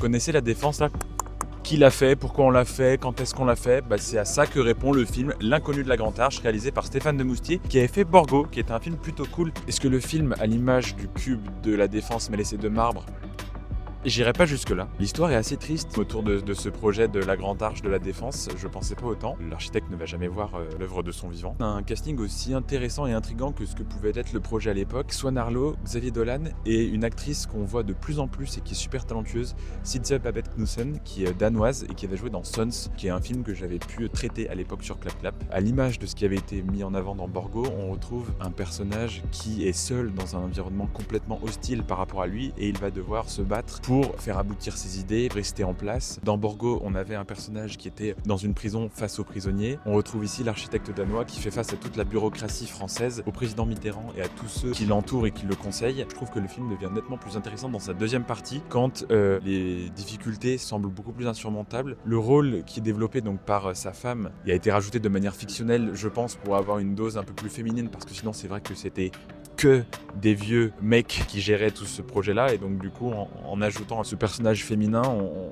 connaissez la Défense là? Qui l'a fait? Pourquoi on l'a fait? Quand est-ce qu'on l'a fait? C'est à ça que répond le film L'inconnu de la Grande Arche, réalisé par Stéphane Demoustier, qui avait fait Borgo, qui est un film plutôt cool. Est-ce que le film, à l'image du cube de la Défense mais laissé de marbre, j'irai pas jusque-là. L'histoire est assez triste autour de ce projet de la Grande Arche de la Défense. Je pensais pas autant. L'architecte ne va jamais voir l'œuvre de son vivant. Un casting aussi intéressant et intriguant que ce que pouvait être le projet à l'époque. Swan Arlo, Xavier Dolan et une actrice qu'on voit de plus en plus et qui est super talentueuse, Sitze Babette Knudsen, qui est danoise et qui avait joué dans Sons, qui est un film que j'avais pu traiter à l'époque sur Clap Clap. À l'image de ce qui avait été mis en avant dans Borgo, on retrouve un personnage qui est seul dans un environnement complètement hostile par rapport à lui et il va devoir se battre pour faire aboutir ses idées, rester en place. Dans Borgo, on avait un personnage qui était dans une prison face aux prisonniers. On retrouve ici l'architecte danois qui fait face à toute la bureaucratie française, au président Mitterrand et à tous ceux qui l'entourent et qui le conseillent. Je trouve que le film devient nettement plus intéressant dans sa deuxième partie, quand les difficultés semblent beaucoup plus insurmontables. Le rôle qui est développé donc par sa femme il a été rajouté de manière fictionnelle, je pense, pour avoir une dose un peu plus féminine, parce que sinon c'est vrai que c'était que des vieux mecs qui géraient tout ce projet-là, et donc du coup en ajoutant ce personnage féminin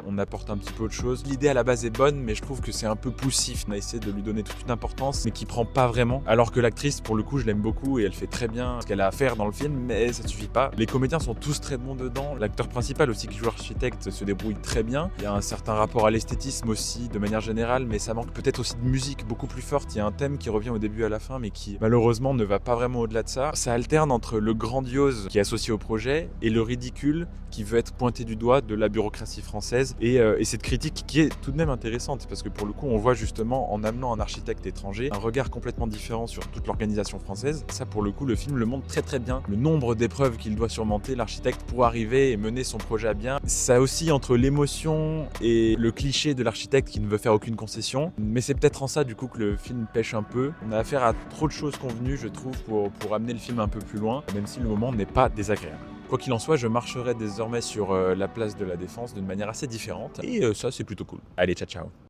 on apporte un petit peu autre chose. L'idée à la base est bonne, mais je trouve que c'est un peu poussif. On a essayé de lui donner toute une importance mais qui prend pas vraiment, alors que l'actrice pour le coup je l'aime beaucoup et elle fait très bien ce qu'elle a à faire dans le film, mais ça suffit pas. Les comédiens sont tous très bons dedans, l'acteur principal aussi qui joue l'architecte se débrouille très bien. Il y a un certain rapport à l'esthétisme aussi de manière générale, mais ça manque peut-être aussi de musique beaucoup plus forte. Il y a un thème qui revient au début et à la fin mais qui malheureusement ne va pas vraiment au-delà de ça. Ça alterne entre le grandiose qui est associé au projet et le ridicule qui veut être pointé du doigt de la bureaucratie française, et cette critique qui est tout de même intéressante parce que pour le coup on voit justement, en amenant un architecte étranger, un regard complètement différent sur toute l'organisation française. Ça pour le coup le film le montre très très bien, le nombre d'épreuves qu'il doit surmonter l'architecte pour arriver et mener son projet à bien. Ça oscille entre l'émotion et le cliché de l'architecte qui ne veut faire aucune concession, mais c'est peut-être en ça du coup que le film pêche un peu. On a affaire à trop de choses convenues je trouve pour amener le film un peu plus loin, même si le moment n'est pas désagréable. Quoi qu'il en soit, je marcherai désormais sur la place de la Défense d'une manière assez différente, et ça c'est plutôt cool. Allez, ciao ciao.